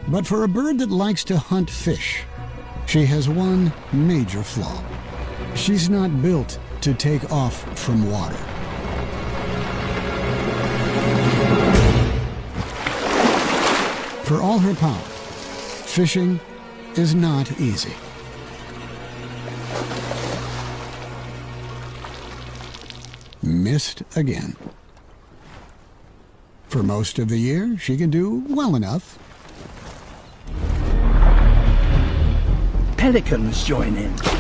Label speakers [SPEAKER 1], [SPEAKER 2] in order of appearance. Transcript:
[SPEAKER 1] But for a bird that likes to hunt fish, she has one major flaw. She's not built to take off from water. For all her power, fishing is not easy. Missed again. For most of the year, she can do well enough.
[SPEAKER 2] Pelicans join in.